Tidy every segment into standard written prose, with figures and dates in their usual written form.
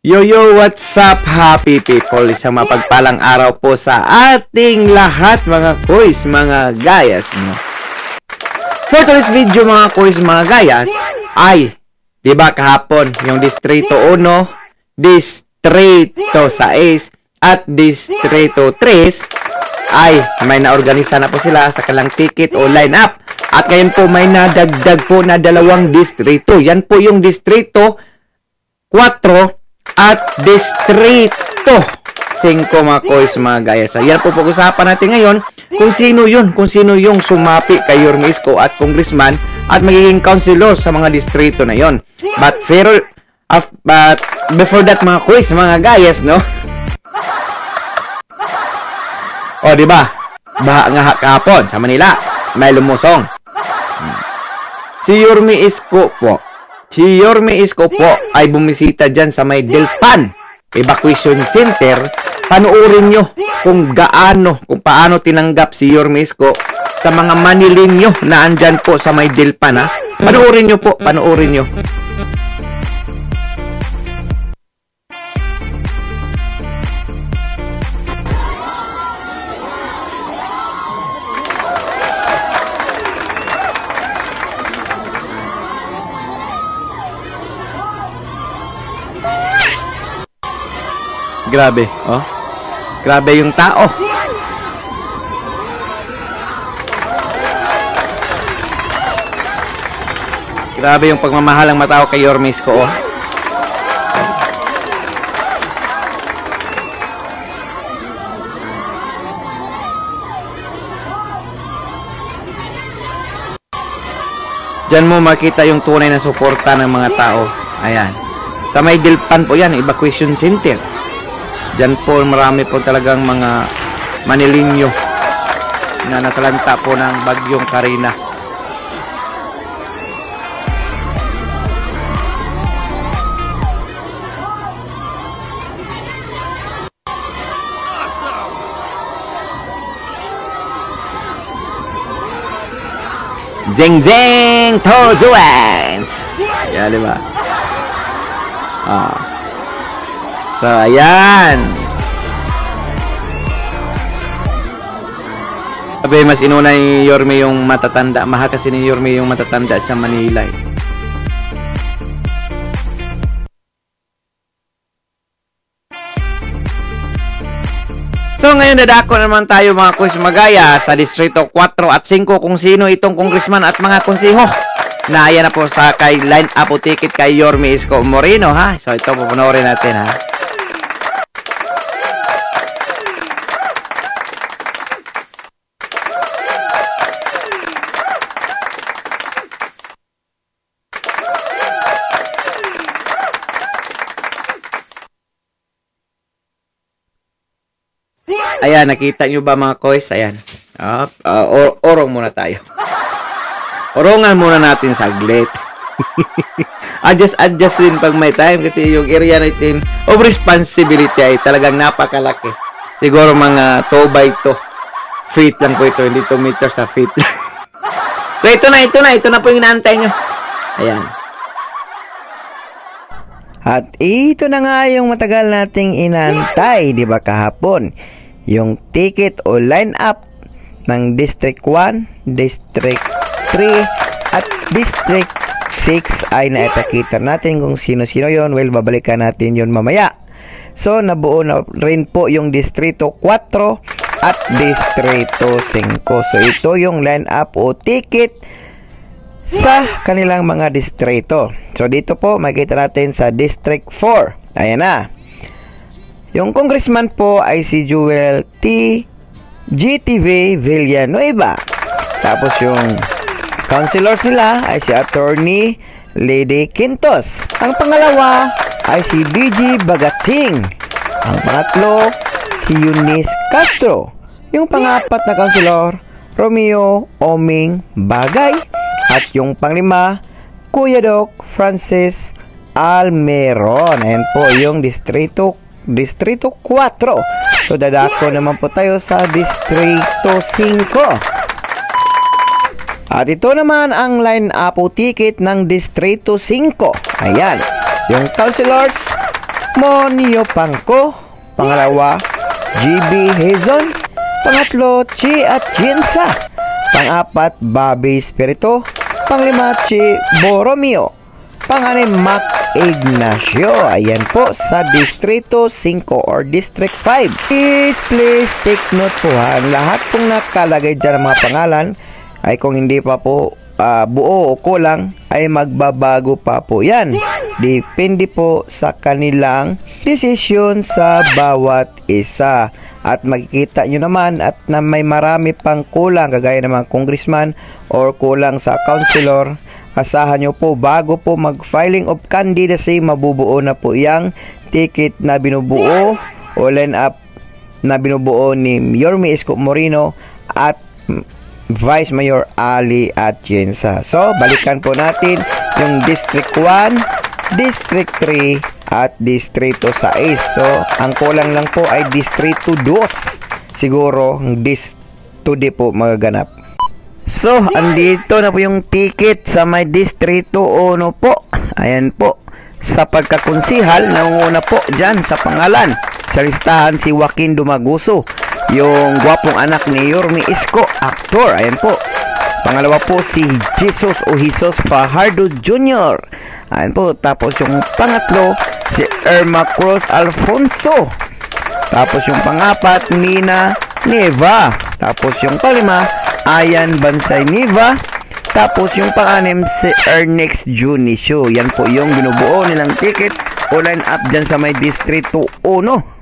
Yo, what's up, happy people? Isang mapagpalang araw po sa ating lahat, mga kuys, mga gayas, no? For today's video, mga kuys, mga gayas, ay, diba kahapon, yung Distrito 1, Distrito 6, at Distrito 3, ay, may naorganisa na po sila sa kanilang ticket o line-up. At ngayon po, may nadagdag po na 2 distrito. Yan po yung Distrito 4, at Distrito 5, mga koys, mga gayas. Yan po pag-usapan natin ngayon kung sino yung sumapi kay Yorme Isko at congressman at magiging councilor sa mga distrito na yon. But before that, mga koys, mga gayas, no? O, diba? Baha nga kahapon sa Manila, may lumusong. Si Yorme Isko po ay bumisita dyan sa may Delpan Evacuation Center. Panuorin nyo kung paano tinanggap si Yorme Isko sa mga Manileño na andyan po sa may Delpan, ha? Panuorin nyo po, panuorin nyo. Grabe, oh. Grabe yung tao. Grabe yung pagmamahal ng matao kay Yorme Isko, oh. Diyan mo makita yung tunay na suporta ng mga tao. Ayan. Sa may Delpan po yan, evacuation center. Diyan po marami po talagang mga Manileño na nasalanta po ng bagyong Karina. Zeng zeng Tojuans. Yan, diba? So, ayan. Sabi, mas inuna ni Yorme yung matatanda. Mahal kasi ni Yorme yung matatanda sa Manila, eh. So, ngayon dadako naman tayo, mga kuys, magaya sa Distrito 4 at 5 kung sino itong congressman at mga konsiho na ayan na po sa kay line-up o ticket kay Yorme Isko Moreno, ha? So, ito pupunorin natin, ha? Ayan, nakita nyo ba, mga koys? Ayan. Orong muna tayo. Orongan muna natin saglit. adjust din pag may time kasi yung area natin of responsibility ay talagang napakalaki. Siguro mga 2x2 feet lang po ito, hindi 2 meters sa feet. So ito na po yung inaantay nyo. Ayan. At ito na nga yung matagal nating inaantay, di ba, kahapon? Yung ticket o line-up ng District 1, District 3, at District 6 ay naipakita natin kung sino-sino yon. Well, babalikan natin yon mamaya. So, nabuo na rin po yung Distrito 4 at Distrito 5. So, ito yung line-up o ticket sa kanilang mga distrito. So, dito po, makikita natin sa District 4. Ayan na. Yung congressman po ay si Joel T. GTV Villanueva. Tapos yung councilor sila ay si Attorney Lady Quintos. Ang pangalawa ay si BG Bagatsing. Ang pangatlo, si Eunice Castro. Yung pangapat na councilor, Romeo Oming Bagay. At yung panglima, Kuya Doc Francis Almeron. Ayan po yung Distrito 4. So, dadako naman po tayo sa Distrito 5. At ito naman ang line-up o ticket ng Distrito 5. Ayan. Yung councilors, Monio Pangko. Pangalawa, GB Hazon. Pangatlo, Chi Atienza. Pang-apat, Bobby Espiritu. Panglima, Chi Borromeo. Pang-anim, Mac Ignacio. Ayan po sa Distrito 5 or District 5. Please take note po ha. Ang lahat pong nakalagay dyan ng mga pangalan ay kung hindi pa po buo o kulang ay magbabago pa po yan. Depende po sa kanilang desisyon sa bawat isa. At makikita nyo naman at na may marami pang kulang kagaya ng mga congressman or kulang sa councilor. Asahan nyo po bago po mag-filing of candidacy, mabubuo na po yung ticket na binubuo o line up na binubuo ni Yorme Isko Moreno at Vice Mayor Ali Atienza. So, balikan po natin yung District 1, District 3, at Distrito 6. So, ang kulang lang po ay Distrito 2. Siguro, today po magaganap. So, andito na po yung ticket sa may Distrito 1 po. Ayan po. Sa pagkakonsihal, nanguna po dyan sa pangalan. Sa listahan si Joaquin Dumaguso, yung gwapong anak ni Yorme Isko, aktor. Ayan po. Pangalawa po si Jesus Fajardo Jr. Ayan po. Tapos yung pangatlo, si Irma Cruz Alfonso. Tapos yung pangapat, Nina Neva. Tapos yung palima, Ayan Bansay Neva. Tapos yung pang-anim, si Ernex Junicio. Yan po yung binubuo nilang ticket o line up dyan sa may Distrito 1.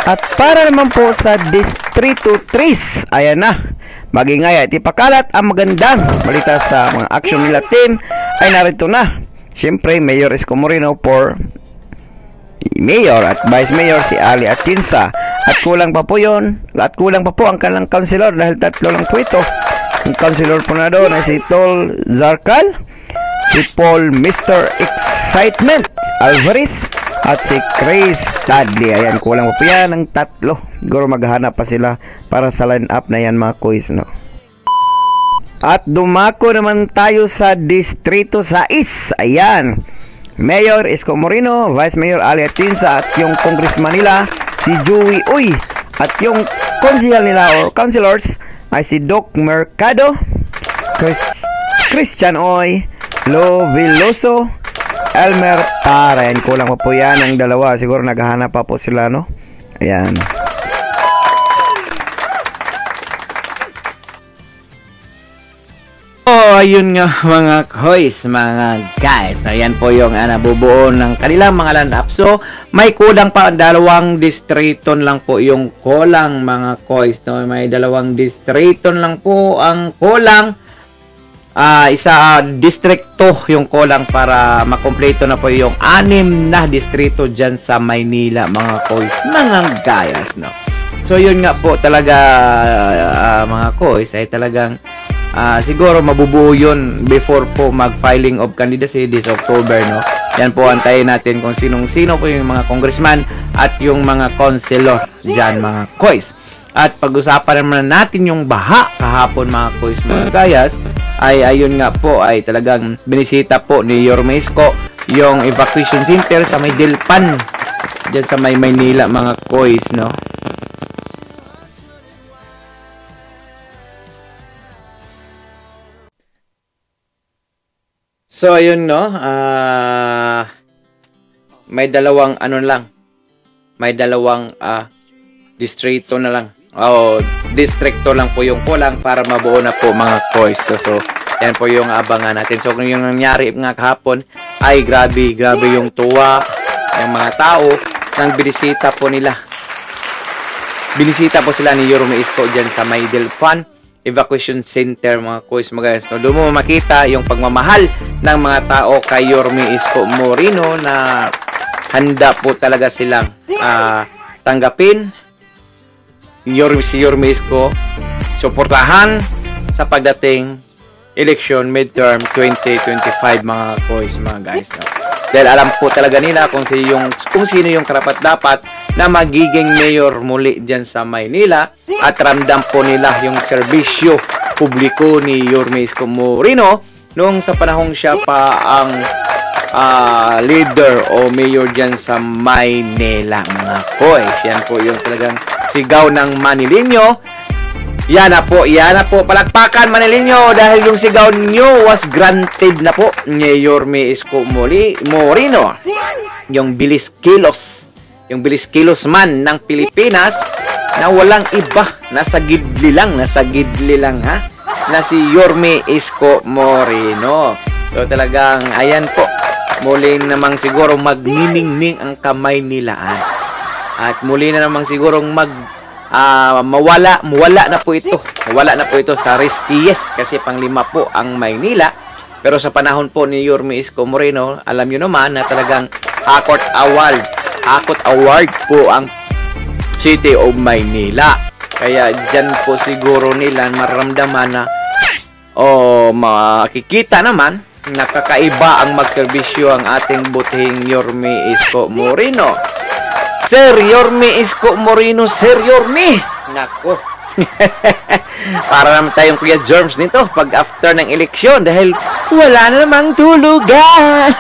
At para naman po sa Distrito 3, ayan na. Magingay at ipakalat ang magandang balita sa mga action nila team ay narito na. Siyempre, Mayor Isko Moreno for Mayor at Vice Mayor si Ali Atienza. At kulang pa po yon. At kulang pa po ang kanilang councilor dahil tatlo lang po ito. Ang councilor po na doon ay si Tol Zarcal, si Paul Mr. Excitement Alvarez, at si Chris Tadley. Ayan, kulang pa po yan ng tatlo. Siguro maghanap pa sila para sa line-up na yan mga quiz, no? At dumako naman tayo sa Distrito 6. Ayan. Mayor Isko Moreno, Vice Mayor Ali Atienza, at yung congressman nila, si Joey Uy. At yung konsihal nila or councilors ay si Doc Mercado, Christian Oy, Lo Veloso, Elmer Para. Ayan, kulang pa po yan ang dalawa. Siguro naghahanap pa po sila, no? Ayan. Oh, ayun nga mga koys, mga guys. Ayan po yung nabubuo ng kanilang mga land up. So, may kulang pa, dalawang distriton lang po yung kulang mga koys. No? May dalawang distriton lang po ang kulang. Isa District 2 yung kulang para makompleto na po yung 6 na distrito dyan sa Maynila mga koys, mga guys, no? So, yun nga po talaga mga koys ay talagang siguro mabubuo yun before po mag-filing of candidacy this October, no? Yan po, antayin natin kung sinong-sino po yung mga congressman at yung mga councilor dyan, mga koys. At pag-usapan naman natin yung baha kahapon, mga koys, mga gayas, ay ayun nga po, ay talagang binisita po ni Yorme Isko yung evacuation center sa may Dilpan, dyan sa may Maynila, mga koys, no? So, ayun, no? May dalawang, may dalawang distrito na lang. Distrito lang po yung kulang para mabuo na po mga koys. So, yan po yung abangan natin. So, kung yung nangyari nga kahapon, ay grabe yung tuwa ng mga tao nang binisita po nila. Binisita po sila ni Yorme Isko dyan sa may Dilpan Evacuation Center, mga koys, mga guys. So, doon mo makita yung pagmamahal ng mga tao kay Yorme Isko Moreno na handa po talaga silang tanggapin si Yorme Isko, suportahan sa pagdating election midterm 2025, mga koys, mga guys, no? Dahil alam po talaga nila kung sino yung karapat-dapat na magiging mayor muli dyan sa Maynila, at ramdam po nila yung serbisyo publiko ni Yorme Isko Moreno nung sa panahong siya pa ang leader o mayor dyan sa Maynila, mga koys. Yan po yung talagang sigaw ng Manileño. Yan na po, palakpakan Manileño dahil yung sigaw nyo was granted na po ni Yorme Isko Moreno. Yung bilis kilos man ng Pilipinas na walang iba, nasa gidli lang ha, na si Yorme Isko Moreno. So talagang ayan po, muli namang siguro magniningning ang kamay nilaan. At muli na namang siguro mawala na po ito. Mawala na po ito sa riskiest kasi panglima po ang Maynila. Pero sa panahon po ni Yorme Isko Moreno, alam nyo naman na talagang Hakot Award po ang City of Maynila. Kaya dyan po siguro nila mararamdaman na makikita naman nakakaiba ang magserbisyo ang ating butihing Yorme Isko Moreno. Sir Yorme Isko Moreno, Sir Yorme. Nako. Para naman tayong Kuya Germs nito pag after ng eleksyon dahil wala na namang tulugan.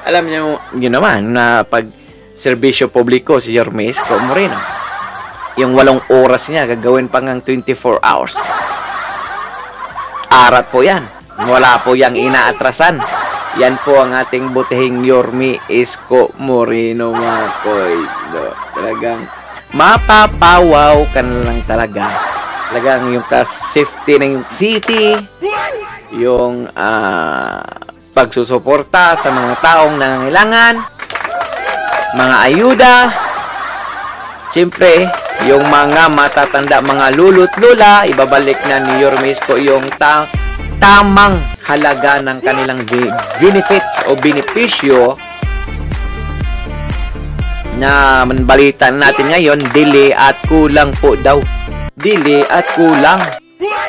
Alam niyo yun naman na pag serbisyo publiko si Yorme Isko Moreno, yung 8 oras niya gagawin pang 24 hours. Arat po yan. Wala po yang inaatrasan. Yan po ang ating butihing Yorme Isko Moreno, mga koys. Talagang mapapawaw ka na lang talaga. Talagang yung safety ng yung city, yung pagsusuporta sa mga taong nangangailangan, mga ayuda, siyempre, yung mga matatanda, mga lulu't lula, ibabalik na ni Yorme Isko yung tamang halaga ng kanilang benefits o benepisyo na balita natin ngayon, dili at kulang po daw. Dili at kulang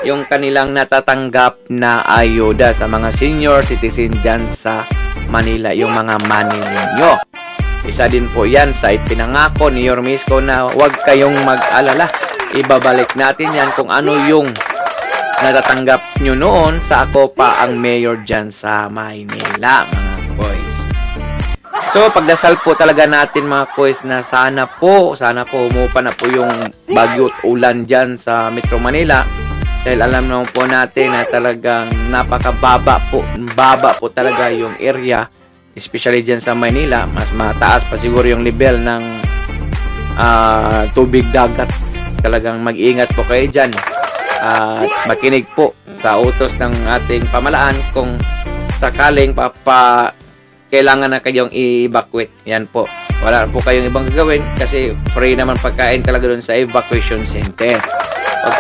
yung kanilang natatanggap na ayuda sa mga senior citizen dyan sa Manila, yung mga Manileño. Isa din po yan sa ipinangako ni Yorme Isko na huwag kayong mag-alala. Ibabalik natin yan kung ano yung natatanggap nyo noon sa ako pa ang mayor dyan sa Maynila, mga boys. So, pagdasal po talaga natin, mga boys, na sana po umupa na po yung bagyo at ulan dyan sa Metro Manila. Dahil alam naman po natin na talagang napakababa po talaga yung area, especially dyan sa Maynila. Mas mataas pa siguro yung level ng tubig dagat. Talagang mag-ingat po kayo dyan. At makinig po sa utos ng ating pamalaan kung sakaling kailangan na kayong i-evacuate. Yan po. Wala po kayong ibang gagawin kasi free naman pagkain talaga doon sa evacuation center.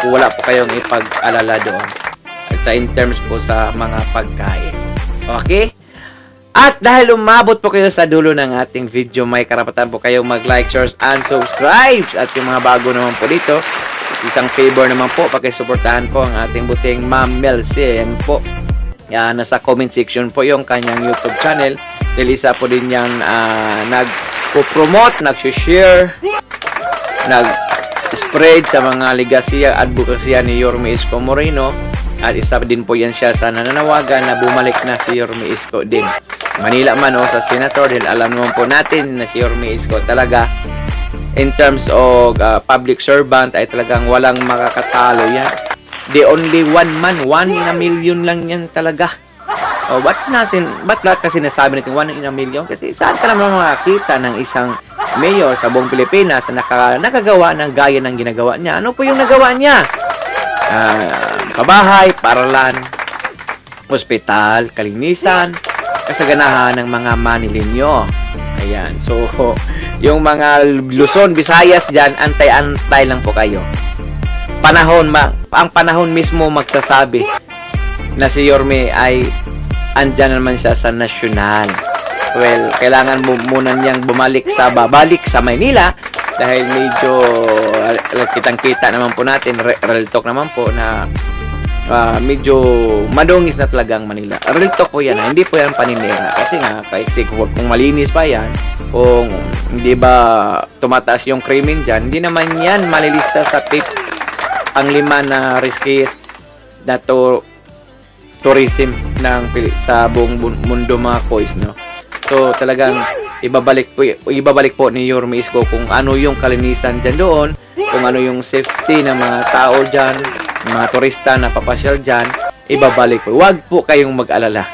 Wala po kayong ipag-alala doon. At sa in terms po sa mga pagkain. Okay? At dahil umabot po kayo sa dulo ng ating video, may karapatan po kayong mag-like, share, and subscribe. At yung mga bago naman po dito, isang favor naman po, pakisuportahan po ang ating buting Ma'am Melcy. Yan po. Nasa comment section po yung kanyang YouTube channel. Dahil isa po din yan nag-promote, nag-share, nag-spread sa mga legasya, advokasya ni Yorme Isko Moreno. At isa din po yan siya sa nananawagan na bumalik na si Yorme Isko din. Manila man o sa senator, dahil alam naman po natin na si Yorme Isko talaga in terms of public servant ay talagang walang makakatalo yan. The only one man, 1 in a million lang yan talaga. O ba't lahat kasi nasabi natin 1 in a million? Kasi saan ka naman makakita ng isang mayor sa buong Pilipinas na nakagawa ng gaya ng ginagawa niya? Ano po yung nagawa niya? Pabahay, paralan, ospital, kalinisan, kasaganahan ng mga Manileño. Ayan. So, yung mga Luzon, Visayas dyan, antay-antay lang po kayo. Ang panahon mismo magsasabi na si Yorme ay andyan naman siya sa nasyonal. Well, kailangan mo muna niyang babalik sa Maynila dahil medyo kitang-kita naman po natin, real talk naman po na medyo madungis na talagang Manila. Real talk po yan, hindi po yan paninira. Kasi nga, kung malinis pa yan, kung hindi ba tumataas yung krimen dyan, hindi naman yan malilista sa PIP ang 5 na riskiest na to tourism sa buong mundo mga kois, no. So talagang ibabalik po ni Yorme Isko kung ano yung kalinisan dyan doon, kung ano yung safety ng mga tao dyan, mga turista na papasyal dyan, ibabalik po. Huwag po kayong mag-alala.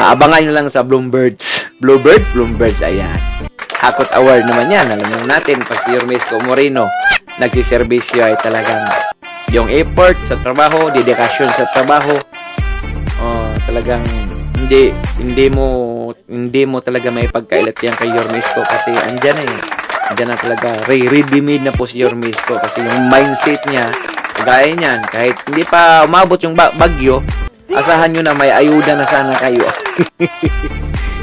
Abangan nyo lang sa Bloombirds, ayan. Hakot award naman yan. Alam naman natin, pag si Yorme Isko Moreno nagsiservisyo ay talagang yung effort sa trabaho, dedikasyon sa trabaho, talagang hindi mo talaga may pagkailat yan kay Yorme Isko kasi andyan na talaga, ready-made na po si Yorme Isko kasi yung mindset niya, kagaya niyan, kahit hindi pa umabot yung bagyo, asahan nyo na may ayuda na sana kayo.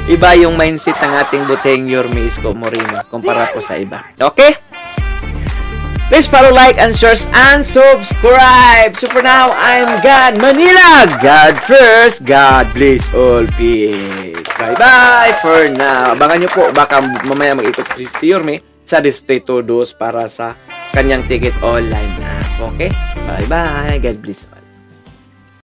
Iba yung mindset ng ating buteng Yorme Isko Moreno kumpara po sa iba. Okay? Please follow, like, and share, and subscribe. So for now, I'm God Manila. God first, God bless all. Peace. Bye-bye for now. Abangan nyo po, baka mamaya mag-ikot si Yorme sa Distrito 2 para sa kanyang ticket online app. Okay? Bye-bye. God bless all.